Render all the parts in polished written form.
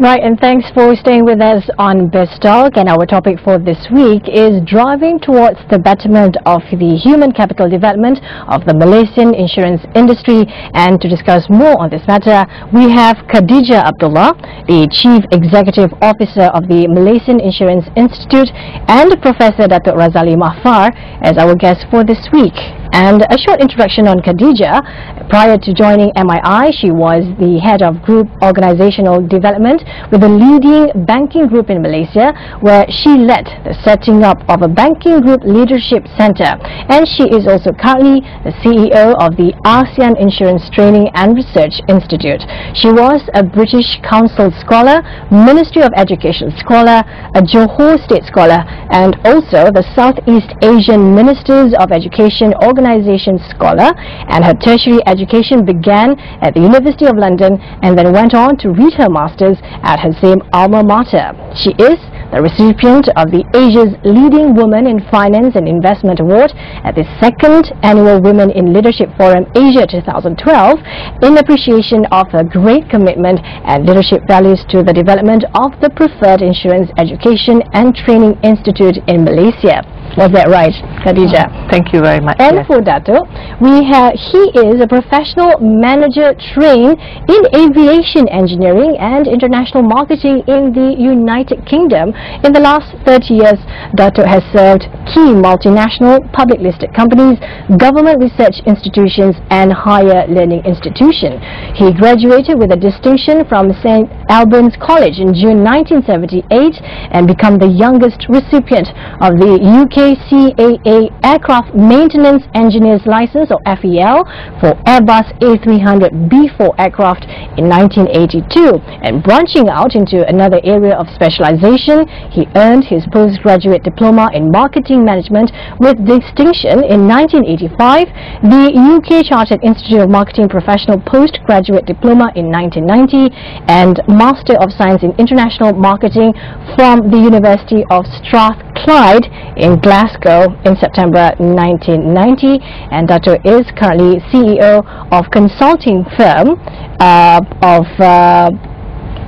Right, and thanks for staying with us on Best Talk. And our topic for this week is driving towards the betterment of the human capital development of the Malaysian insurance industry. And to discuss more on this matter, we have Khadija Abdullah, the Chief Executive Officer of the Malaysian Insurance Institute, and Professor Datuk Razali Mahfar as our guests for this week. And a short introduction on Khadija. Prior to joining MII, she was the head of group organizational development with a leading banking group in Malaysia, where she led the setting up of a banking group leadership center. And she is also currently the CEO of the ASEAN Insurance Training and Research Institute. She was a British Council scholar, Ministry of Education scholar, a Johor State scholar, and also the Southeast Asian Ministers of Education Organization scholar. And her tertiary education began at the University of London and then went on to read her master's at her same alma mater. She is the recipient of the Asia's Leading Woman in Finance and Investment Award at the 2nd Annual Women in Leadership Forum Asia 2012 in appreciation of her great commitment and leadership values to the development of the Preferred Insurance Education and Training Institute in Malaysia. Was that right, Khadija? Thank you very much. And for Datuk, he is a professional manager trained in aviation engineering and international marketing in the United Kingdom. In the last 30 years, Datuk has served key multinational public listed companies, government research institutions and higher learning institutions. He graduated with a distinction from St. Albans College in June 1978 and became the youngest recipient of the UK CAA Aircraft Maintenance Engineer's License, or FEL, for Airbus A300B4 aircraft in 1982. And branching out into another area of specialization, he earned his postgraduate diploma in marketing management with distinction in 1985, the UK Chartered Institute of Marketing Professional Postgraduate Diploma in 1990, and Master of Science in International Marketing from the University of Strathclyde in Glasgow in September 1990. And Datuk is currently CEO of consulting firm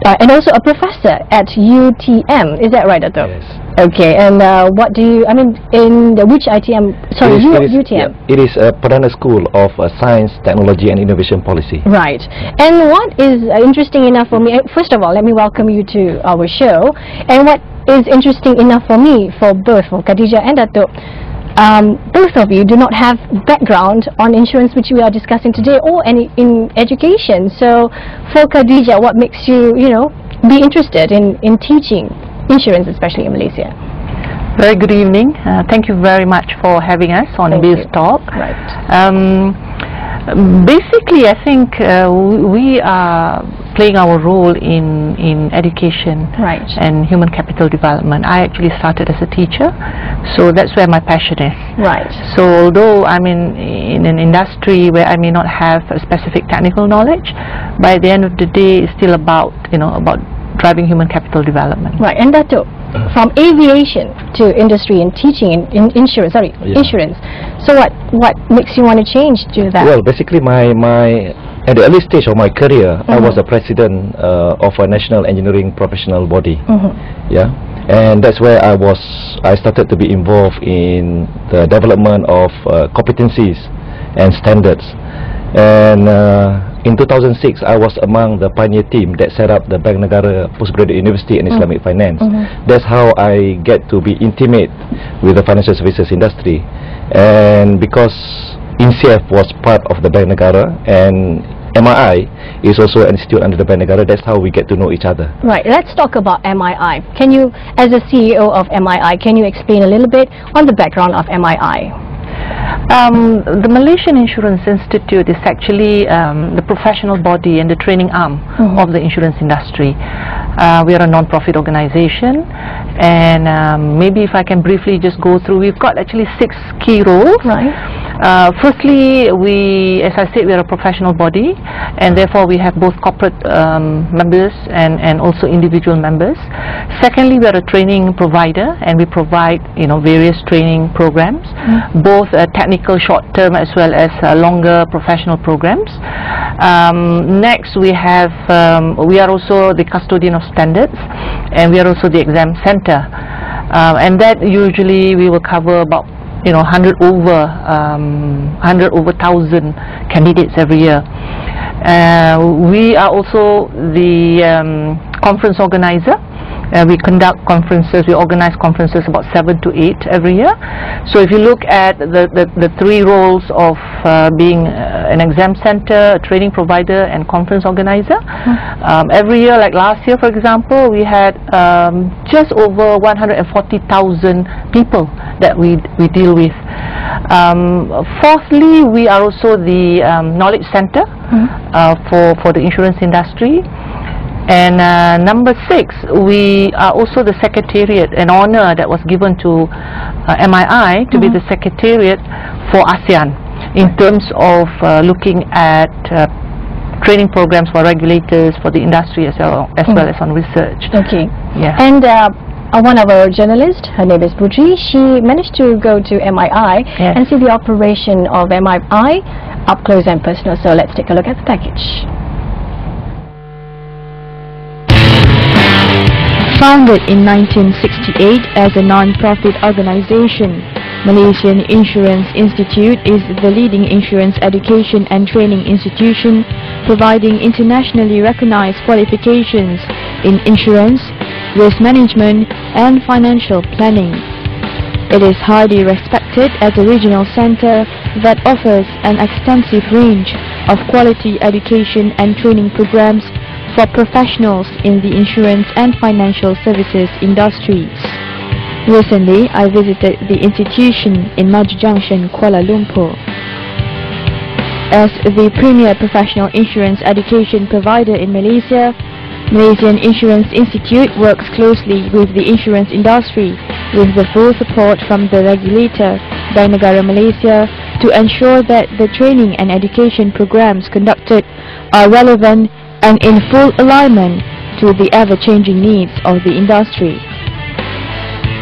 and also a professor at UTM. Is that right, Datuk? Yes. Okay, and what do you, in which ITM, sorry, UTM? Yeah, it is a Perdana School of Science, Technology and Innovation Policy. Right. And what is interesting enough for me, first of all, let me welcome you to our show. And what is interesting enough for me, for both, for Khadija and Datuk, both of you do not have background on insurance, which we are discussing today, or any in education. So for Khadija, what makes you, be interested in teaching insurance, especially in Malaysia? Very good evening. Thank you very much for having us on Biz Talk. Right. Basically, I think we are playing our role in education, right, and human capital development. I actually started as a teacher, so that's where my passion is. Right. So although I'm in an industry where I may not have a specific technical knowledge, by the end of the day, it's still about about driving human capital development. Right. And Datuk, from aviation to industry and teaching in insurance, insurance. So what makes you want to change to that? Well, basically my at the early stage of my career, I was the president of a national engineering professional body. Yeah, and that's where I started to be involved in the development of competencies and standards. And in 2006, I was among the pioneer team that set up the Bank Negara Postgraduate University in Islamic Finance. That's how I get to be intimate with the financial services industry. And because INSIAF was part of the Bank Negara and MII is also an institute under the Bank Negara, that's how we get to know each other. Right, let's talk about MII. Can you, as a CEO of MII, can you explain a little bit on the background of MII? The Malaysian Insurance Institute is actually the professional body and the training arm of the insurance industry. We are a non-profit organization, and maybe if I can briefly just go through, we've got actually 6 key roles. Right. Firstly, as I said, we are a professional body, and therefore we have both corporate members and also individual members. Secondly, we are a training provider, and we provide various training programs, both technical short-term as well as longer professional programs. Next, we are also the custodian of standards, and we are also the exam center, and that usually we will cover about 100 over 1,000 candidates every year. We are also the conference organizer. We conduct conferences, we organize conferences about 7 to 8 every year. So if you look at the three roles of being an exam center, a training provider and conference organizer, every year, like last year for example, we had just over 140,000 people that we deal with. Fourthly, we are also the knowledge center for the insurance industry. And number 6, we are also the secretariat, an honor that was given to MII to be the secretariat for ASEAN in terms of looking at training programs for regulators, for the industry as well as on research. Okay. Yeah. And one of our journalists, her name is Putri, she managed to go to MII and see the operation of MII up close and personal. So let's take a look at the package. Founded in 1968 as a non-profit organization, Malaysian Insurance Institute is the leading insurance education and training institution, providing internationally recognized qualifications in insurance, risk management and financial planning. It is highly respected as a regional center that offers an extensive range of quality education and training programs for professionals in the insurance and financial services industries. Recently, I visited the institution in Maju Junction, Kuala Lumpur. As the premier professional insurance education provider in Malaysia, Malaysian Insurance Institute works closely with the insurance industry with the full support from the regulator, Bank Negara Malaysia, to ensure that the training and education programs conducted are relevant and in full alignment to the ever-changing needs of the industry.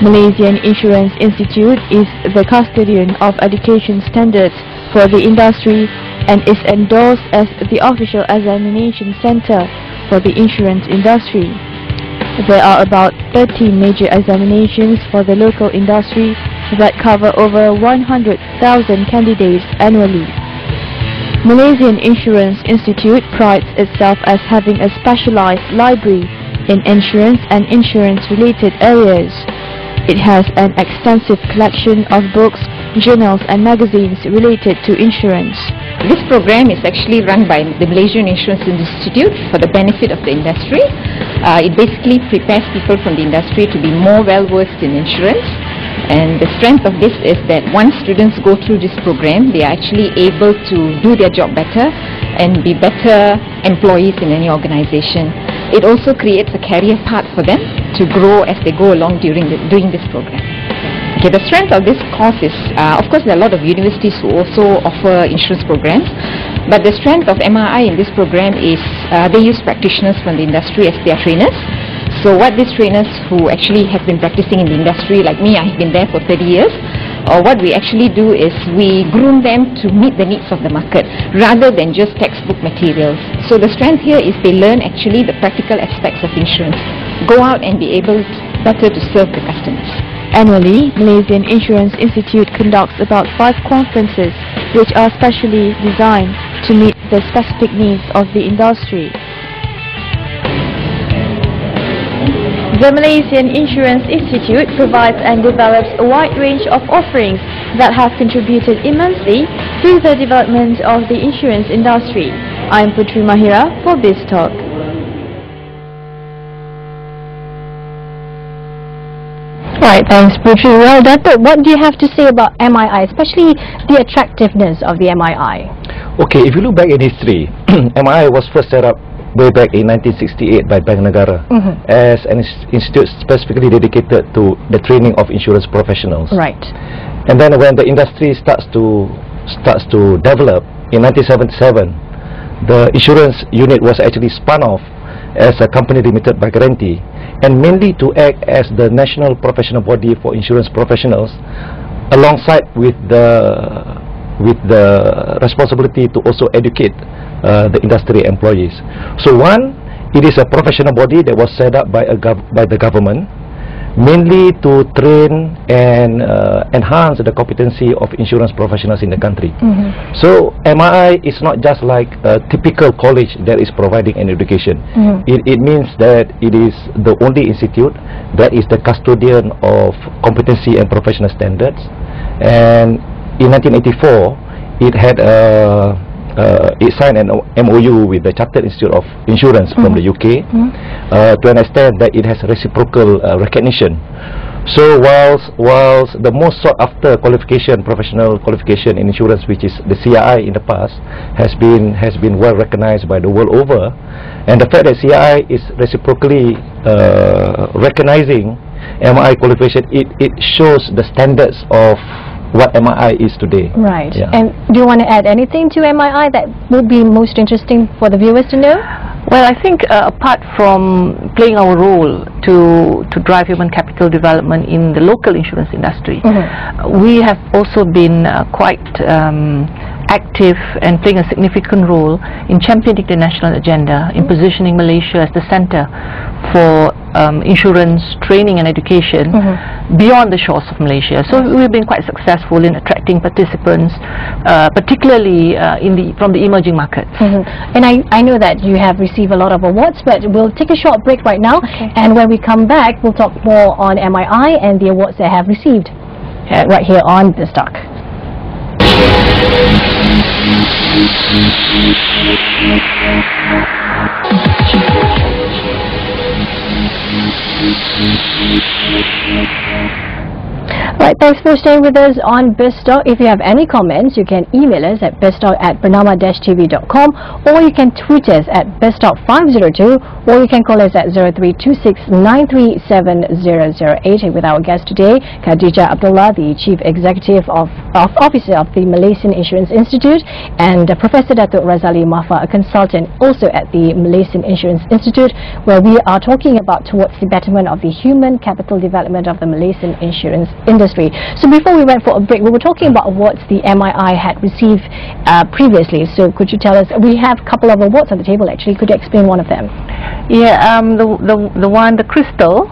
Malaysian Insurance Institute is the custodian of education standards for the industry and is endorsed as the official examination center for the insurance industry. There are about 13 major examinations for the local industry that cover over 100,000 candidates annually. Malaysian Insurance Institute prides itself as having a specialized library in insurance and insurance-related areas. It has an extensive collection of books, journals and magazines related to insurance. This program is actually run by the Malaysian Insurance Institute for the benefit of the industry. It basically prepares people from the industry to be more well-versed in insurance. And the strength of this is that once students go through this program, they are actually able to do their job better and be better employees in any organization. It also creates a career path for them to grow as they go along during this program. Okay, the strength of this course is, of course, there are a lot of universities who also offer insurance programs, but the strength of MII in this program is they use practitioners from the industry as their trainers. So what these trainers who actually have been practicing in the industry, like me, I have been there for 30 years, what we actually do is we groom them to meet the needs of the market rather than just textbook materials. So the strength here is they learn actually the practical aspects of insurance, go out and be able better to serve the customers. Annually, Malaysian Insurance Institute conducts about 5 conferences which are specially designed to meet the specific needs of the industry. The Malaysian Insurance Institute provides and develops a wide range of offerings that have contributed immensely to the development of the insurance industry. I am Putri Mahira for BizTalk. Right, thanks Putri. Well, Datuk, what do you have to say about MII, especially the attractiveness of the MII? Okay, if you look back in history, MII was first set up way back in 1968 by Bank Negara as an institute specifically dedicated to the training of insurance professionals. Right. And then when the industry starts to starts to develop, in 1977, the insurance unit was actually spun off as a company limited by guarantee, and mainly to act as the national professional body for insurance professionals, alongside with the responsibility to also educate the industry employees. So one, it is a professional body that was set up by the government, mainly to train and enhance the competency of insurance professionals in the country. So MII is not just like a typical college that is providing an education. It means that it is the only institute that is the custodian of competency and professional standards. And in 1984, it had it signed an MOU with the Chartered Institute of Insurance from the UK to an extent that it has reciprocal recognition. So whilst the most sought after qualification, professional qualification in insurance, which is the CII in the past, has been well recognized by the world over, and the fact that CII is reciprocally recognizing MII qualification, it shows the standards of what MII is today. Right. Yeah. And do you want to add anything to MII that would be most interesting for the viewers to know? Well, I think apart from playing our role to drive human capital development in the local insurance industry, we have also been quite active and playing a significant role in championing the national agenda, in positioning Malaysia as the centre for insurance training and education beyond the shores of Malaysia. So we've been quite successful in attracting participants, particularly from the emerging markets. And I know that you have received a lot of awards, but we'll take a short break right now, and when we come back we'll talk more on MII and the awards they have received right here on this talk. Right, thanks for staying with us on BizTalk. If you have any comments, you can email us at biztalk@bernama-tv.com, or you can tweet us at biztalk502, or you can call us at 0326937008. With our guest today, Khadija Abdullah, the Chief Executive Officer of the Malaysian Insurance Institute, and Professor Datuk Razali Mahfar, a consultant also at the Malaysian Insurance Institute, where we are talking about towards the betterment of the human capital development of the Malaysian insurance industry. So before we went for a break, we were talking about awards the MII had received previously. So could you tell us, we have a couple of awards on the table actually, could you explain one of them? Yeah, the Crystal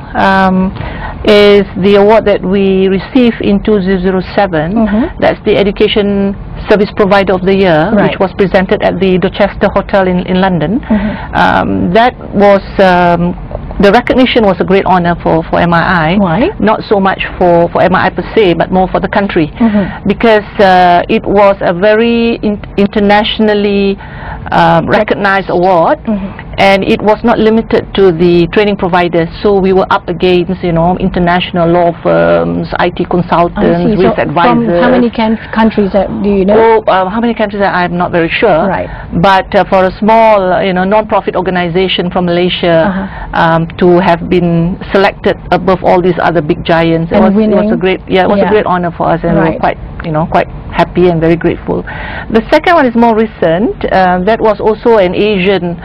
is the award that we received in 2007. That's the Education Service Provider of the Year, which was presented at the Dorchester Hotel in London. That was the recognition was a great honor for MII. Why? Not so much for MII per se, but more for the country, because it was a very internationally recognized award, and it was not limited to the training providers. So we were up against, international law firms, IT consultants, risk advisors. From how many countries do you know? How many countries I'm not very sure. Right. But for a small, non-profit organization from Malaysia to have been selected above all these other big giants, it was a great, a great honor for us, and we were quite happy and very grateful. The second one is more recent. That was also an Asian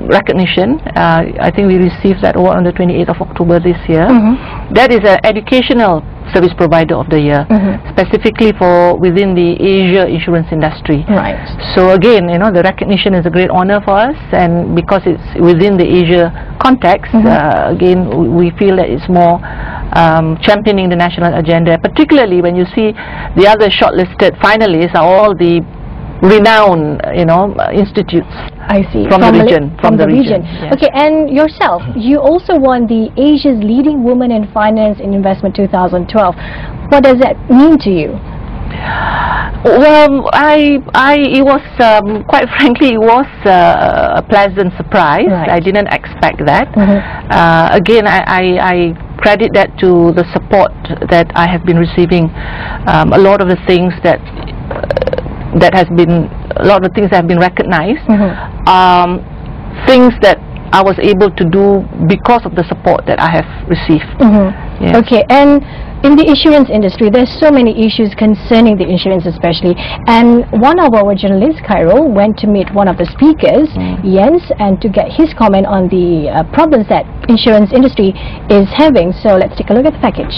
recognition. I think we received that award on the 28th of October this year. That is an Educational Service Provider of the Year, specifically for within the Asia insurance industry. Right. So again, the recognition is a great honor for us, and because it's within the Asia context, again, we feel that it's more championing the national agenda, particularly when you see the other shortlisted finalists are all the renowned, institutes. I see. From the region. Yes. Okay, and yourself, you also won the Asia's Leading Woman in Finance and Investment 2012. What does that mean to you? Well, it was quite frankly, it was a pleasant surprise. Right. I didn't expect that. Again, I credit that to the support that I have been receiving. A lot of the things that have been recognized, things that I was able to do because of the support that I have received. Okay, and In the insurance industry, there's so many issues concerning the insurance especially, and one of our journalists, Cairo, went to meet one of the speakers, Jens, and to get his comment on the problems that insurance industry is having. So let's take a look at the package.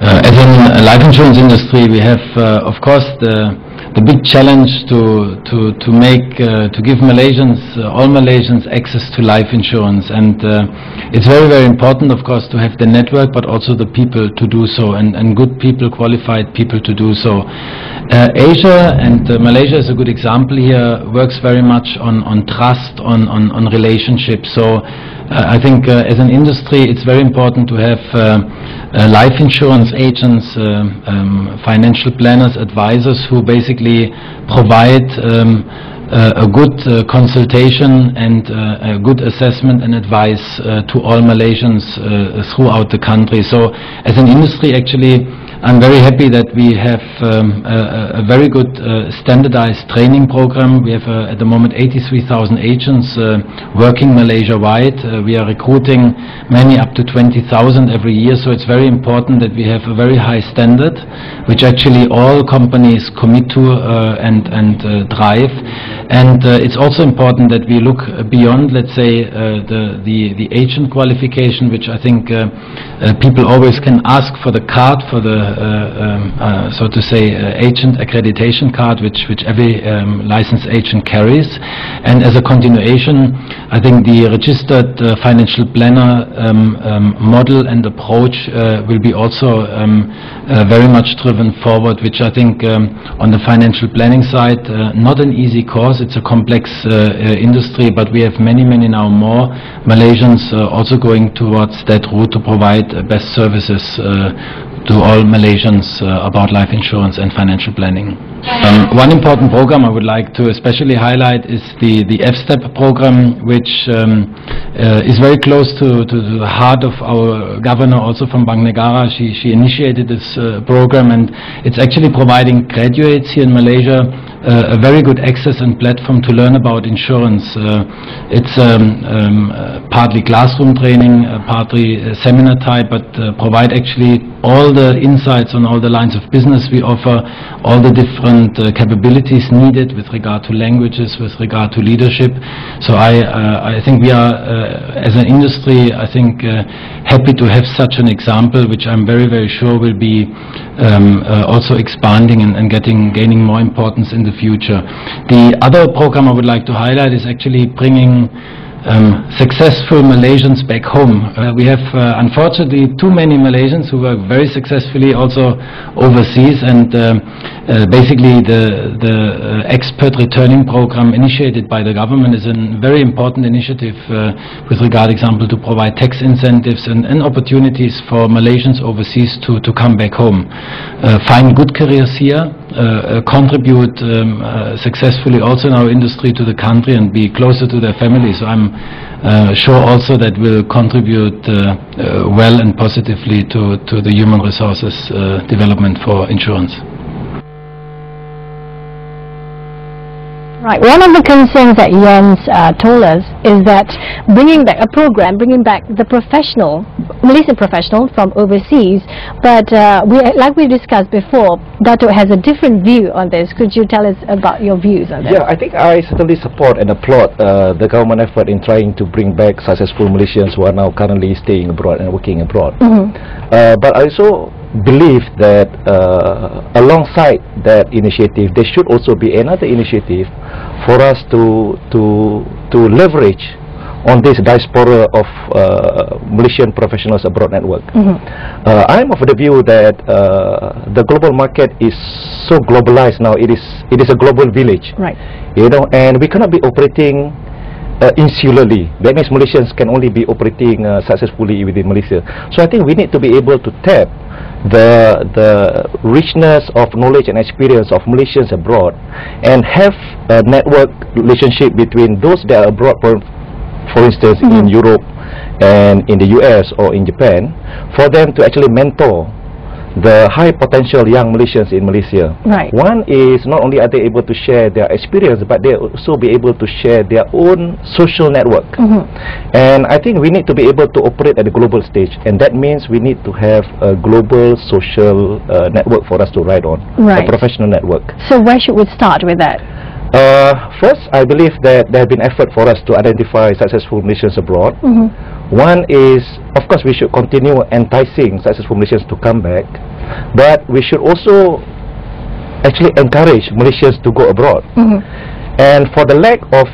As in life insurance industry, we have, of course, the big challenge to give Malaysians, all Malaysians, access to life insurance, and it's very, very important, of course, to have the network, but also the people to do so, and good people, qualified people to do so. Asia and Malaysia is a good example here. Works very much on trust, on relationships. So I think as an industry, it's very important to have life insurance agents, financial planners, advisors who basically provide a good consultation and a good assessment and advice to all Malaysians throughout the country. So as an industry, actually, I'm very happy that we have a very good standardized training program. We have at the moment 83,000 agents working Malaysia-wide. We are recruiting many, up to 20,000 every year, so it's very important that we have a very high standard, which actually all companies commit to and drive. And it's also important that we look beyond, let's say, the agent qualification, which I think people always can ask for the card, for the so to say agent accreditation card, which every licensed agent carries. And as a continuation, I think the registered financial planner model and approach will be also very much driven forward, which I think on the financial planning side, not an easy course. It's a complex industry, but we have many now more Malaysians also going towards that route to provide best services to all Malaysians about life insurance and financial planning. One important program I would like to especially highlight is the F-STEP program, which is very close to the heart of our governor, also from Bank Negara. She initiated this program, and it's actually providing graduates here in Malaysia a very good access and platform to learn about insurance. It's partly classroom training, partly seminar type, but provide actually all the insights on all the lines of business we offer, all the different capabilities needed with regard to languages, with regard to leadership. So I think we are, as an industry, I think happy to have such an example, which I'm very sure will be also expanding and gaining more importance in the future. The other program I would like to highlight is actually bringing successful Malaysians back home. We have unfortunately too many Malaysians who work very successfully also overseas, and basically the expert returning program initiated by the government is a very important initiative with regard, example, to provide tax incentives and opportunities for Malaysians overseas to come back home, find good careers here, contribute successfully also in our industry to the country and be closer to their families. So I'm sure also that will contribute well and positively to the human resources development for insurance. Right. One of the concerns that Jens told us is that bringing back a program, bringing back the Malaysian professional from overseas, but like we discussed before, Datuk has a different view on this. Could you tell us about your views on this? Yeah, I think I certainly support and applaud the government effort in trying to bring back successful Malaysians who are now currently staying abroad and working abroad. But I also believe that alongside that initiative, there should also be another initiative for us to leverage on this diaspora of Malaysian professionals abroad network. I'm of the view that the global market is so globalized now. It is a global village, right? You know, and we cannot be operating insularly. That means Malaysians can only be operating successfully within Malaysia. So I think we need to be able to tap the richness of knowledge and experience of Malaysians abroad and have a network relationship between those that are abroad, for instance in Europe and in the US or in Japan, for them to actually mentor the high potential young Malaysians in Malaysia. Right. One is not only are they able to share their experience, but they also be able to share their own social network. And I think we need to be able to operate at the global stage, and that means we need to have a global social network for us to ride on, Right. a professional network. So where should we start with that? First, I believe that there have been effort for us to identify successful Malaysians abroad. One is, of course, we should continue enticing successful Malaysians to come back, but we should also actually encourage Malaysians to go abroad. And for the lack of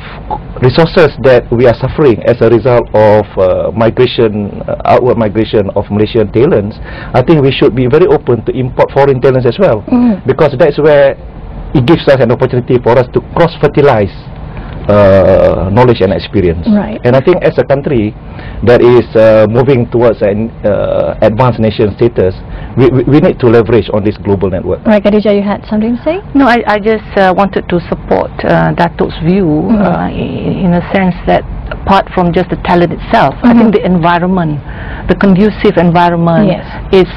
resources that we are suffering as a result of migration, outward migration of Malaysian talents, I think we should be very open to import foreign talents as well, because that's where it gives us an opportunity for us to cross-fertilize knowledge and experience. Right. And I think as a country that is moving towards an advanced nation status, we need to leverage on this global network. Right, Khadija, you had something to say? No, I just wanted to support Datuk's view in a sense that apart from just the talent itself, I think the environment, the conducive environment is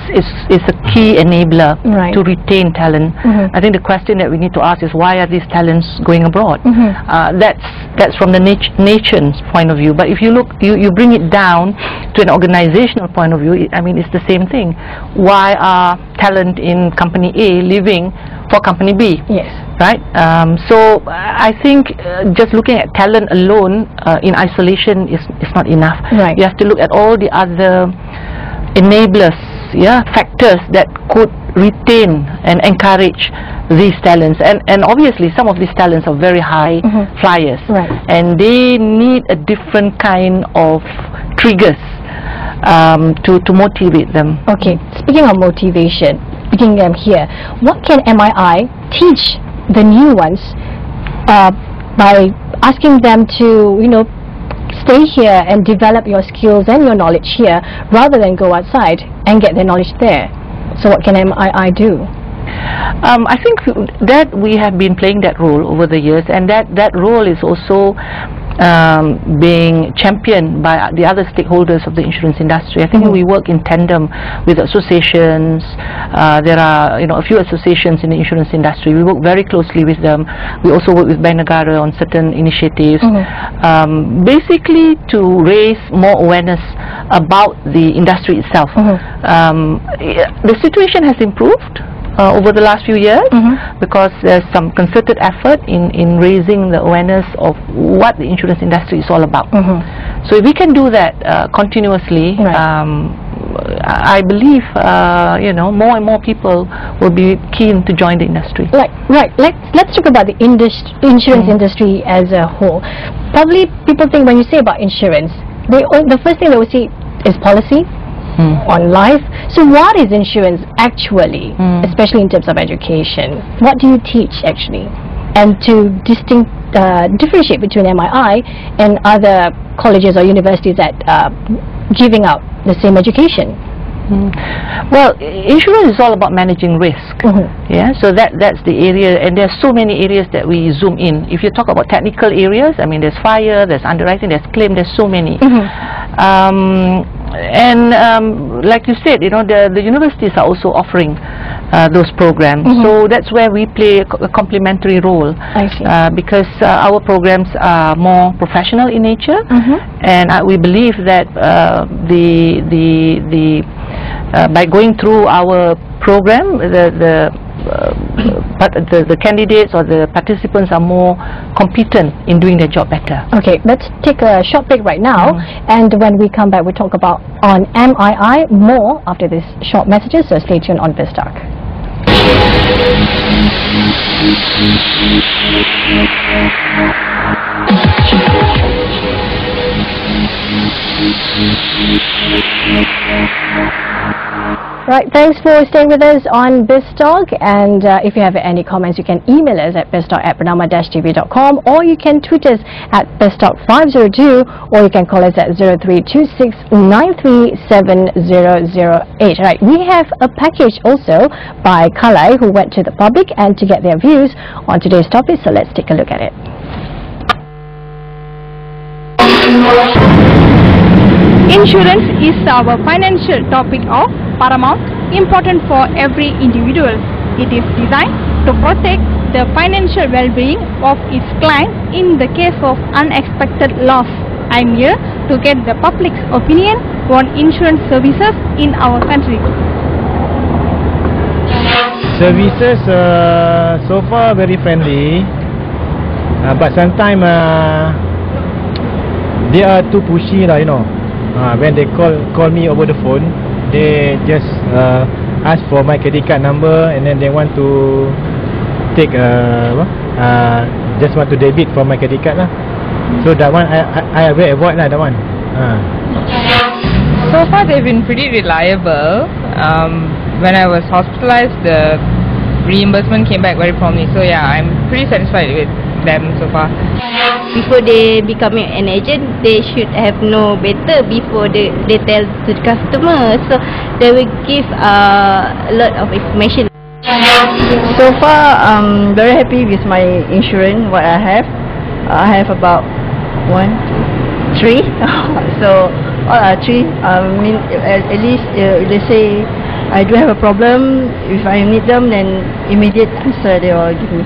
a key enabler to retain talent. I think the question that we need to ask is, why are these talents going abroad? That's from the nation's point of view. But if you look, you bring it down to an organizational point of view, I mean, it's the same thing. Why are talent in company A leaving for company B? Yes. Right? So I think just looking at talent alone in isolation is not enough. Right. You have to look at all the other enablers, factors that could retain and encourage these talents, and obviously some of these talents are very high flyers, and they need a different kind of triggers to motivate them. Okay, speaking of motivation, speaking them here, what can MII teach the new ones by asking them to, stay here and develop your skills and your knowledge here rather than go outside and get their knowledge there? So what can MII do? I think that we have been playing that role over the years, and that role is also being championed by the other stakeholders of the insurance industry. I think we work in tandem with associations. There are a few associations in the insurance industry. We work very closely with them. We also work with Bank Negara on certain initiatives, basically to raise more awareness about the industry itself. The situation has improved over the last few years because there's some concerted effort in raising the awareness of what the insurance industry is all about. So if we can do that continuously, I believe more and more people will be keen to join the industry. Right. Let's talk about the insurance industry as a whole. Probably people think when you say about insurance, the first thing they will see is policy on life. So what is insurance actually, especially in terms of education? What do you teach actually? And to differentiate between MII and other colleges or universities that giving out the same education? Well, insurance is all about managing risk. So that's the area, and there's so many areas that we zoom in. If you talk about technical areas, I mean, there's fire, there's underwriting, there's claim, there's so many. And like you said, the universities are also offering those programs. So that's where we play a complementary role. I see. Because our programs are more professional in nature, and we believe that by going through our program, the candidates or the participants are more competent in doing their job better. Okay, let's take a short break right now, and when we come back we'll talk about on MII more after this short messages, so stay tuned on BizTalk. Right, thanks for staying with us on BizTalk, and if you have any comments you can email us at biztalk@bernama-tv.com, or you can tweet us at BizTalk502, or you can call us at 0326937008. Right, we have a package also by Kalai who went to the public and to get their views on today's topic, so let's take a look at it. Insurance is our financial topic of paramount important for every individual. It is designed to protect the financial well-being of its client in the case of unexpected loss. I'm here to get the public's opinion on insurance services in our country. Services so far very friendly, but sometimes they are too pushy lah, you know. When they call me over the phone, they just ask for my credit card number and then they want to take just want to debit for my credit card lah. So that one I will avoid lah, that one. So far they've been pretty reliable. When I was hospitalized, the reimbursement came back very promptly. So yeah, I'm pretty satisfied with them so far. Before they become an agent, they should have know better before they tell to the customer. So they will give a lot of information. So far, I'm very happy with my insurance. What I have about 1, 2, 3. So all are 3. I mean, at least they say I do have a problem. If I need them, then immediate answer they will give me.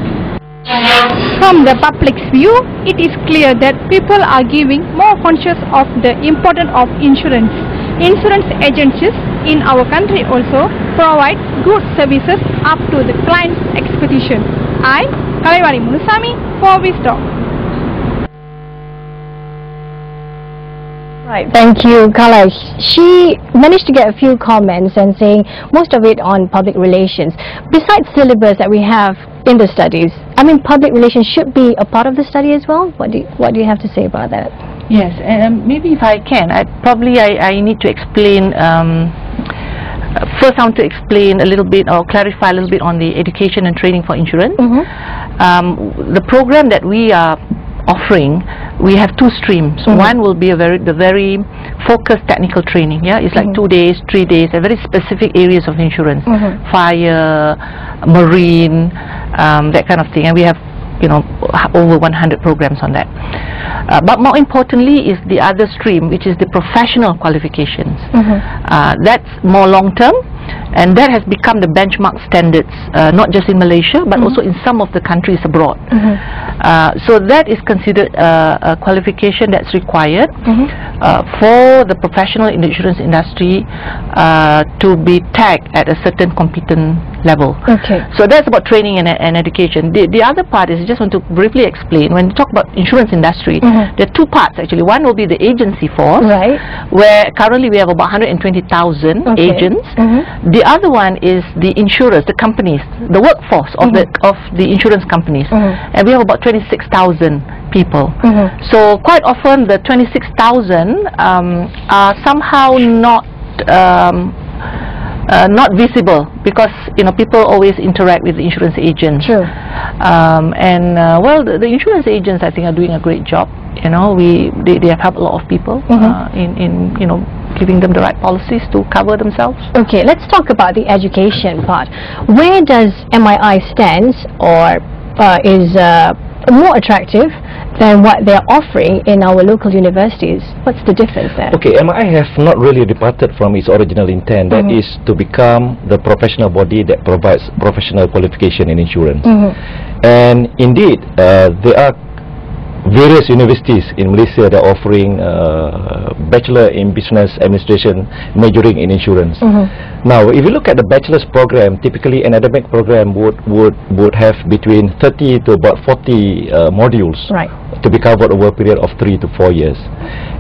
From the public's view, it is clear that people are giving more conscious of the importance of insurance. Insurance agencies in our country also provide good services up to the client's expectation. I, Kalaiwari Munusami, for Wisdom. Right, thank you, Kala. She managed to get a few comments and saying most of it on public relations. Besides syllabus that we have in the studies, I mean, public relations should be a part of the study as well. What do you have to say about that? Yes, and maybe if I can, I need to explain. First, I want to explain a little bit or clarify a little bit on the education and training for insurance. The program that we are offering, we have 2 streams. One will be the very focused technical training. Yeah, it's like 2 days, 3 days, a very specific areas of insurance, fire, marine, that kind of thing. And we have, you know, over 100 programs on that. But more importantly is the other stream, which is the professional qualifications. That's more long term, and that has become the benchmark standards, not just in Malaysia but also in some of the countries abroad. So that is considered a qualification that's required for the professional in the insurance industry to be tagged at a certain competent level. So that's about training and education. The other part is, I just want to briefly explain, when we talk about insurance industry, there are 2 parts actually. One will be the agency force, where currently we have about 120,000 agents. The other one is the insurers, the companies, the workforce of the insurance companies, and we have about 26,000 people. So quite often the 26,000 are somehow not visible, because you know, people always interact with the insurance agents. Well, the insurance agents, I think, are doing a great job. You know, they have helped a lot of people in you know, giving them the right policies to cover themselves. Okay, let's talk about the education part. Where does MII stand, or is more attractive than what they're offering in our local universities? What's the difference there? Okay, MII have not really departed from its original intent, that is to become the professional body that provides professional qualification in insurance. And indeed, there are various universities in Malaysia that are offering Bachelor in Business Administration majoring in insurance. Now, if you look at the bachelor's program, typically an academic program would have between 30 to about 40 modules to be covered over a period of 3 to 4 years.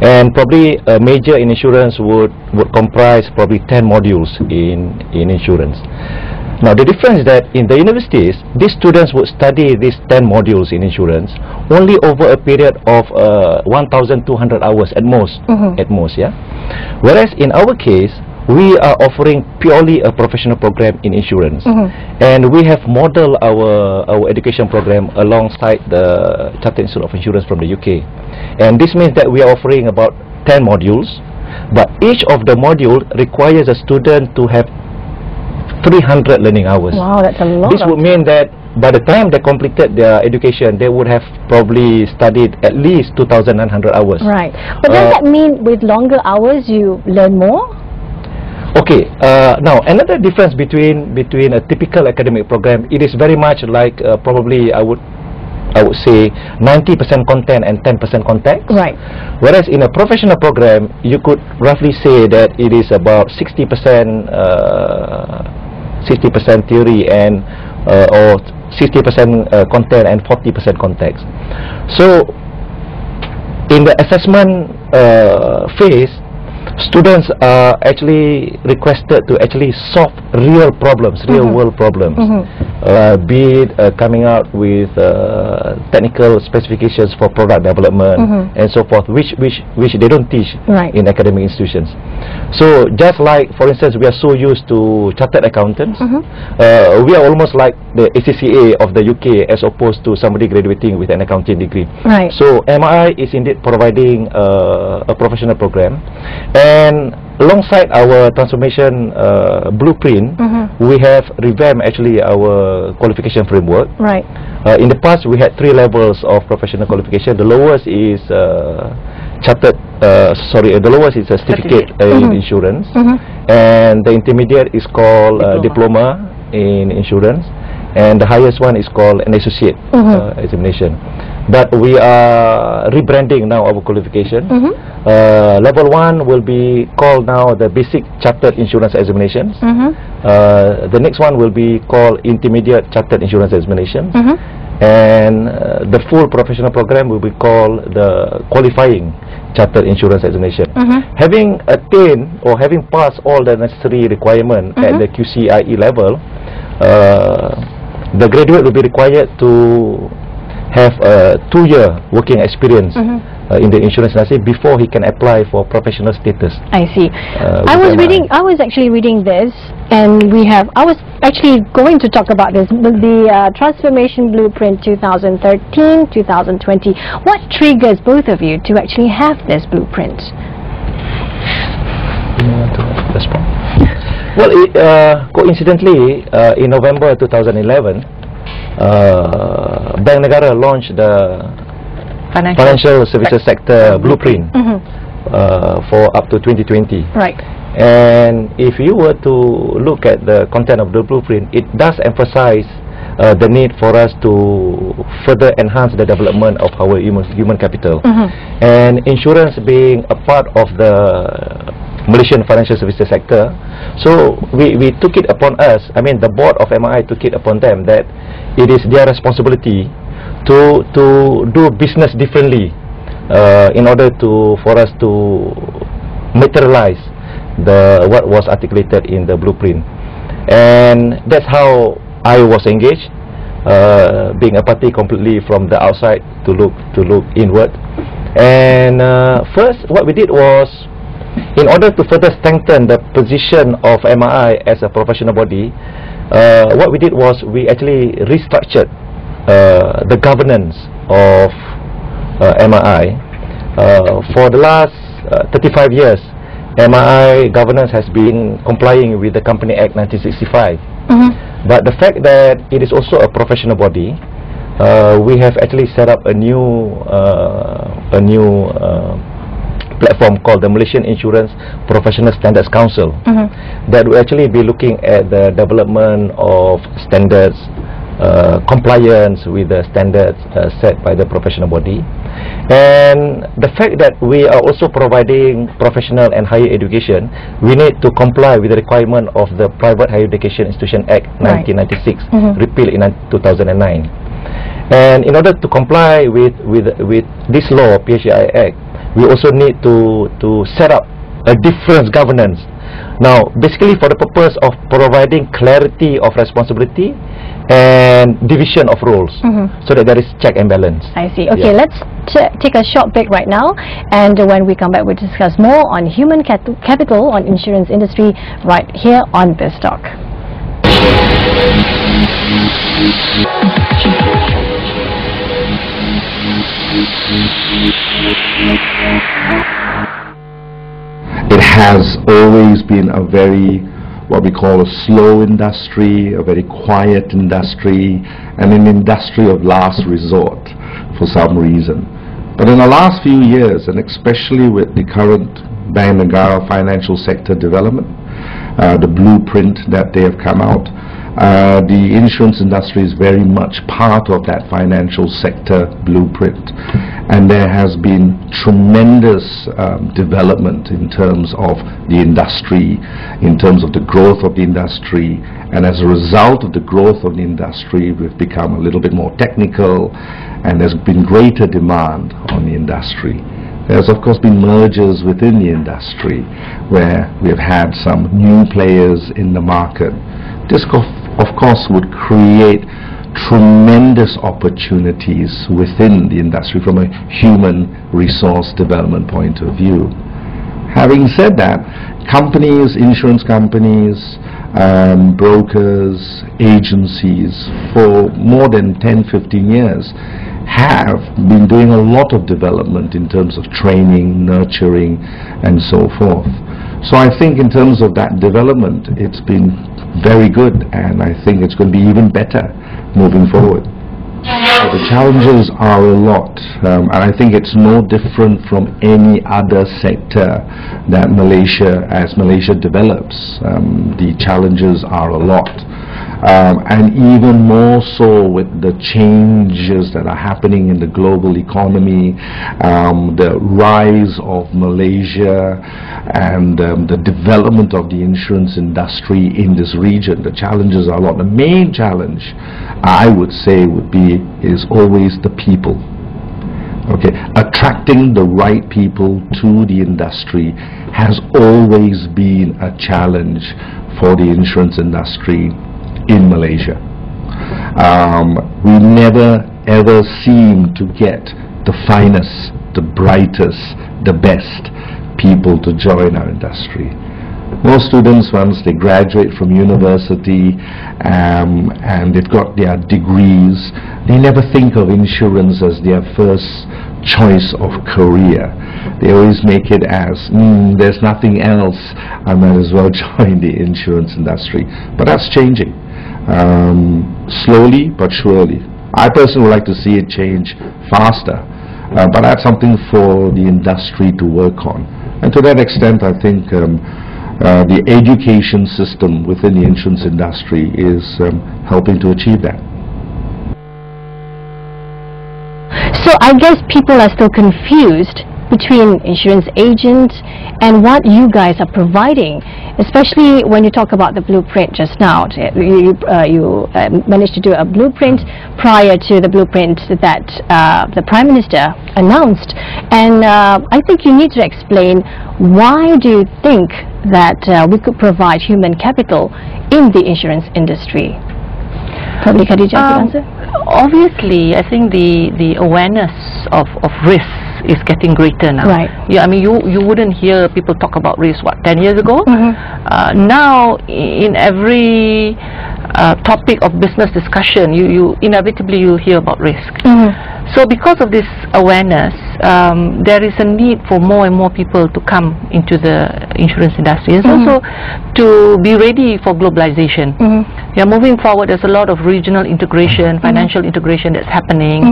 And probably a major in insurance would comprise probably 10 modules in insurance. Now, the difference is that in the universities, these students would study these 10 modules in insurance only over a period of 1,200 hours at most. Yeah. Whereas in our case, we are offering purely a professional program in insurance, and we have modeled our education program alongside the Chartered Institute of Insurance from the UK. And this means that we are offering about 10 modules, but each of the module requires a student to have 300 learning hours. Wow, that's a lot. This would mean that by the time they completed their education, they would have probably studied at least 2,900 hours. Right. But does that mean with longer hours you learn more? Okay, now another difference between a typical academic program, it is very much like probably I would say 90% content and 10% context. Right. Whereas in a professional program, you could roughly say that it is about 60% theory and or 60% content and 40% context. So in the assessment phase, students are actually requested to actually solve real problems, real world problems, be it coming out with technical specifications for product development and so forth, which they don't teach in academic institutions. So just like, for instance, we are so used to chartered accountants, we are almost like the ACCA of the UK as opposed to somebody graduating with an accounting degree. Right. So MI is indeed providing a professional program, and alongside our transformation blueprint, we have revamped actually our qualification framework. Right. In the past, we had 3 levels of professional qualification. The lowest is chartered. The lowest is a certificate in insurance, and the intermediate is called diploma in insurance, and the highest one is called an associate examination. But we are rebranding now our qualification. Level 1 will be called now the basic chartered insurance examinations. The next one will be called intermediate chartered insurance examinations, and the full professional program will be called the qualifying chartered insurance examination. Having attained or having passed all the necessary requirement at the QCIE level, the graduate will be required to have a 2-year working experience in the insurance industry before he can apply for professional status. I see. I was actually reading this, and I was actually going to talk about this, the Transformation Blueprint 2013-2020. What triggers both of you to actually have this blueprint? You want to respond? Well, coincidentally, in November 2011, Bank Negara launched the Financial Services Sector Blueprint for up to 2020. Right. And if you were to look at the content of the blueprint, it does emphasize the need for us to further enhance the development of our human capital. And insurance being a part of the Malaysian financial services sector, so we took it upon us, I mean the board of MI took it upon them that it is their responsibility to do business differently in order for us to materialize what was articulated in the blueprint. And that's how I was engaged, being a party completely from the outside to look inward. And first what we did was, in order to further strengthen the position of MI as a professional body, what we did was we actually restructured the governance of MI. For the last 35 years, MI governance has been complying with the Company Act 1965. But the fact that it is also a professional body, we have actually set up a new platform called the Malaysian Insurance Professional Standards Council, that will actually be looking at the development of standards, compliance with the standards set by the professional body. And the fact that we are also providing professional and higher education, we need to comply with the requirement of the Private Higher Education Institution Act 1996, repealed in 2009. And in order to comply with this law, PHI Act, we also need to set up a different governance. Now, basically for the purpose of providing clarity of responsibility and division of roles, so that there is check and balance. I see. Okay, let's take a short break right now, and when we come back, we'll discuss more on human capital on insurance industry right here on BizTalk. It has always been a very, what we call a slow industry, a very quiet industry, and an industry of last resort for some reason. But in the last few years, and especially with the current Bank Negara financial sector development, the blueprint that they have come out. The insurance industry is very much part of that financial sector blueprint, and there has been tremendous development in terms of the industry, in terms of the growth of the industry, and as a result of the growth of the industry, we've become a little bit more technical, and there's been greater demand on the industry. There's of course been mergers within the industry where we have had some new players in the market. This of course would create tremendous opportunities within the industry from a human resource development point of view. Having said that, companies, insurance companies, brokers, agencies for more than 10-15 years have been doing a lot of development in terms of training, nurturing and so forth. So I think in terms of that development, it's been very good, and I think it's going to be even better moving forward. The challenges are a lot, and I think it's no different from any other sector that as Malaysia develops. The challenges are a lot, and even more so with the changes that are happening in the global economy, the rise of Malaysia and the development of the insurance industry in this region. The challenges are a lot. The main challenge, I would say, is always the people. Okay, attracting the right people to the industry has always been a challenge for the insurance industry in Malaysia. We never ever seem to get the finest, the brightest, the best people to join our industry. Most students, once they graduate from university and they've got their degrees, they never think of insurance as their first choice of career. They always make it as, there's nothing else, I might as well join the insurance industry. But that's changing, slowly but surely. I personally would like to see it change faster, but that's something for the industry to work on. And to that extent, I think the education system within the insurance industry is helping to achieve that. So I guess people are still confused between insurance agents and what you guys are providing, especially when you talk about the blueprint just now. You managed to do a blueprint prior to the blueprint that the Prime Minister announced, and I think you need to explain why do you think that we could provide human capital in the insurance industry. Probably Khadijah could answer. Obviously, I think the awareness of risk is getting greater now. Right. Yeah, I mean, you wouldn't hear people talk about risk, what, 10 years ago? Now, in every topic of business discussion, you inevitably you'll hear about risk. So because of this awareness, there is a need for more and more people to come into the insurance industry. It's also to be ready for globalization. Yeah, moving forward, there's a lot of regional integration, financial integration that's happening.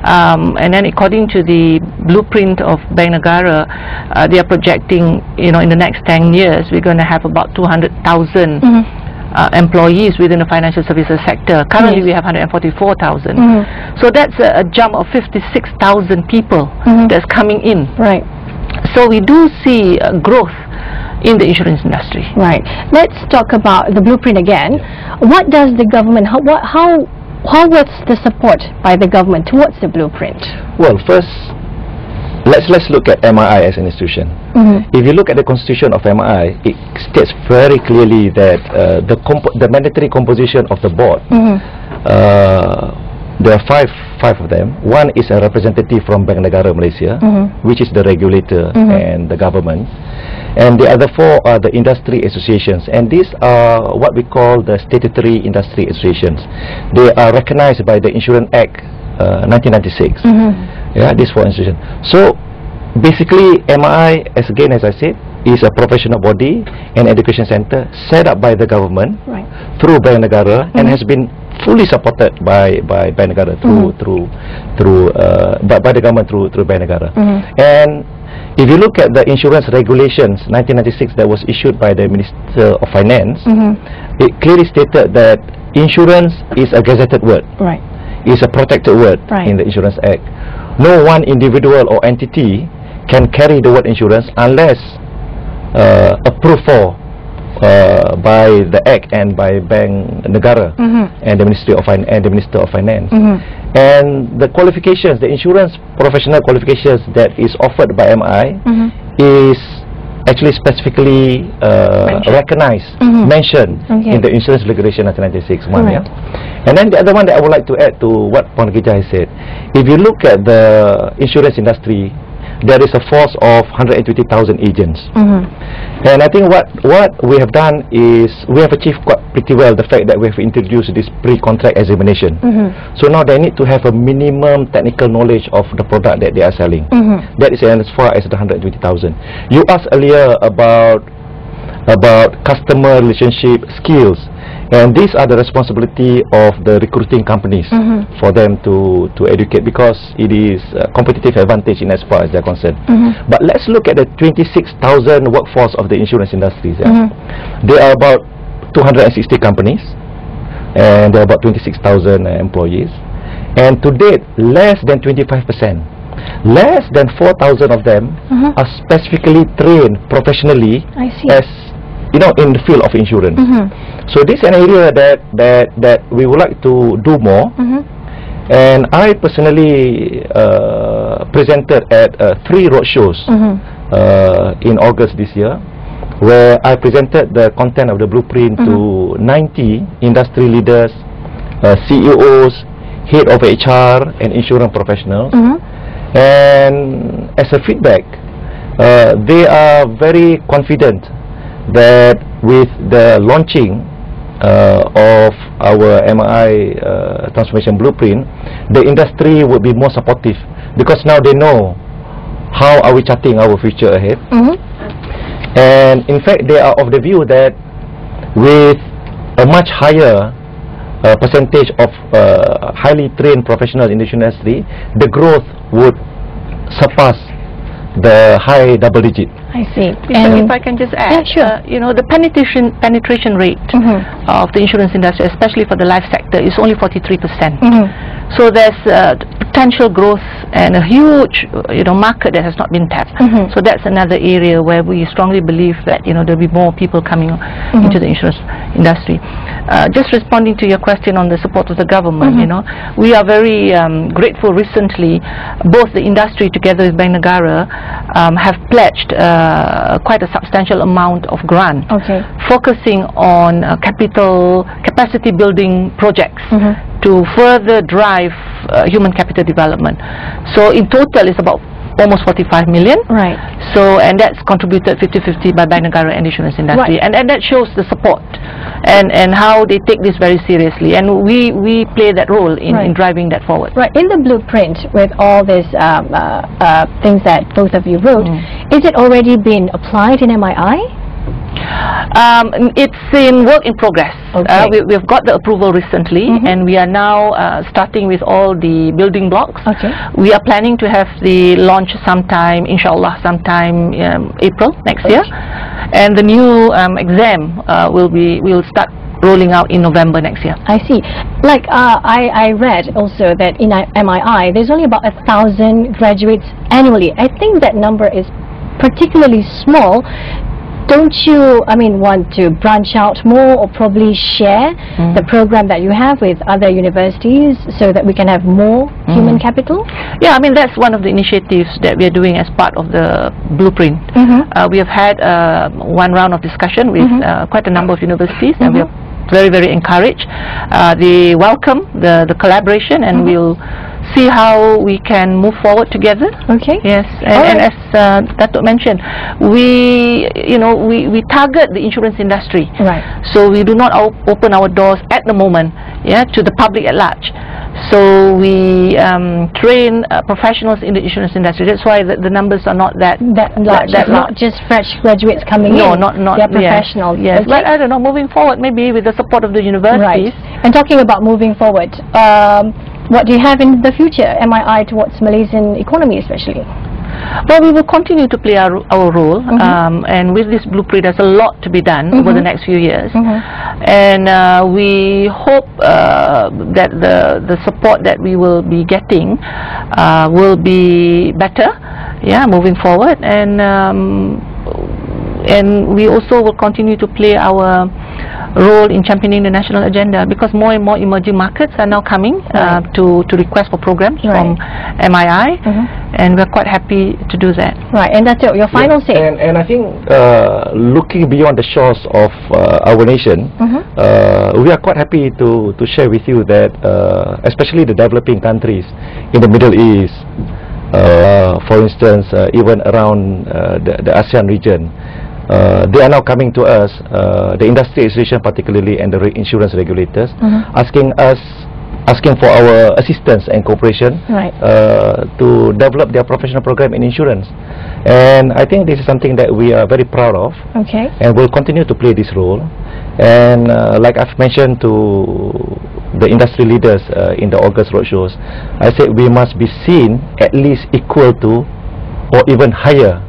And then according to the blueprint of Bank Negara, they are projecting, in the next 10 years, we're going to have about 200,000 employees within the financial services sector. Currently we have 144,000. So that's a jump of 56,000 people that's coming in. Right. So we do see growth in the insurance industry. Right. Let's talk about the blueprint again. What does the government, how was the support by the government towards the blueprint? Well, first, let's look at MII as an institution. If you look at the constitution of MII, it states very clearly that the mandatory composition of the board, there are five of them. One is a representative from Bank Negara Malaysia, which is the regulator and the government, and the other four are the industry associations, and these are what we call the statutory industry associations. They are recognized by the Insurance Act 1996. Yeah, these four institutions. So basically MII, as I said, is a professional body and education center set up by the government through Bank Negara and has been fully supported by Bank Negara by the government through Bank Negara. And if you look at the insurance regulations 1996 that was issued by the Minister of Finance, it clearly stated that insurance is a gazetted word. Right. It's a protected word in the Insurance Act. No one individual or entity can carry the word insurance unless approved for by the Act and by Bank Negara and the Ministry of Finance and the Minister of Finance. And the qualifications, the insurance professional qualifications that is offered by MI is actually specifically recognized, mentioned in the Insurance Regulation 1996 one. And then the other one that I would like to add to what Puan Gija has said, if you look at the insurance industry, there is a force of 120,000 agents. And I think what we have done is we have achieved quite pretty well the fact that we have introduced this pre-contract examination. So now they need to have a minimum technical knowledge of the product that they are selling. That is as far as the 120,000. You asked earlier about customer relationship skills, and these are the responsibility of the recruiting companies for them to educate, because it is a competitive advantage in as far as they are concerned. But let's look at the 26,000 workforce of the insurance industries. There are about 260 companies, and there are about 26,000 employees, and to date less than 25%, less than 4,000 of them are specifically trained professionally as in the field of insurance. So this is an area that we would like to do more. And I personally presented at 3 roadshows in August this year, where I presented the content of the blueprint to 90 industry leaders, CEOs, head of HR and insurance professionals. And as a feedback, they are very confident that with the launching of our MI transformation blueprint, the industry will be more supportive, because now they know how are we charting our future ahead. And in fact they are of the view that with a much higher percentage of highly trained professionals in the industry, the growth would surpass the high double digit. I see. And if I can just add, the penetration rate of the insurance industry, especially for the life sector, is only 43%. So there's potential growth and a huge market that has not been tapped. So that's another area where we strongly believe that there'll be more people coming into the insurance industry. Just responding to your question on the support of the government, we are very grateful. Recently, both the industry together with Bank Negara have pledged quite a substantial amount of grant, focusing on capacity building projects to further drive human capital development. So in total it's about almost 45 million. Right. So, and that's contributed 50-50 by Bank Negara and the insurance industry. And that shows the support and how they take this very seriously, and we play that role in driving that forward. Right. In the blueprint, with all these things that both of you wrote, is it already been applied in MII? It's in work in progress. We've got the approval recently, and we are now starting with all the building blocks. We are planning to have the launch sometime, inshallah, sometime April next year, and the new exam will start rolling out in November next year. I see. Like I read also that in MII there's only about 1,000 graduates annually. I think that number is particularly small. Don't you, want to branch out more, or probably share the program that you have with other universities so that we can have more human capital? Yeah, that's one of the initiatives that we are doing as part of the blueprint. We have had one round of discussion with quite a number of universities, and we are very, very encouraged. They welcome the collaboration, and we'll see how we can move forward together. Yes, and as Datuk mentioned, we target the insurance industry. So we do not open our doors at the moment, to the public at large. So we train professionals in the insurance industry. That's why the numbers are not that large. Not just fresh graduates coming in. No, not they're professionals. Yes, but I don't know, moving forward, maybe with the support of the universities. And talking about moving forward, what do you have in the future, MII, towards Malaysian economy especially? Well, we will continue to play our role, and with this blueprint, there's a lot to be done over the next few years, and we hope that the support that we will be getting will be better, moving forward, and we also will continue to play our role in championing the national agenda, because more and more emerging markets are now coming to request for programs from MII, and we're quite happy to do that. Right, and that's your final say. And I think looking beyond the shores of our nation, we are quite happy to share with you that especially the developing countries in the Middle East, for instance, even around the ASEAN region, they are now coming to us, the industry association particularly, and the insurance regulators, asking for our assistance and cooperation to develop their professional program in insurance. And I think this is something that we are very proud of, and will continue to play this role. And like I've mentioned to the industry leaders in the August roadshows, I said we must be seen at least equal to or even higher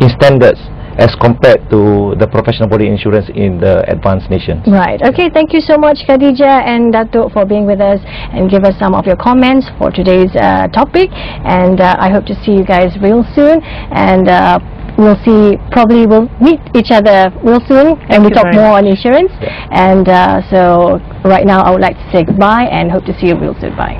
in standards as compared to the professional body insurance in the advanced nations. Right. Okay, thank you so much, Khadija and Datuk, for being with us and give us some of your comments for today's topic. And I hope to see you guys real soon. And probably we'll meet each other real soon, and we'll talk more on insurance. And so right now I would like to say goodbye and hope to see you real soon. Bye.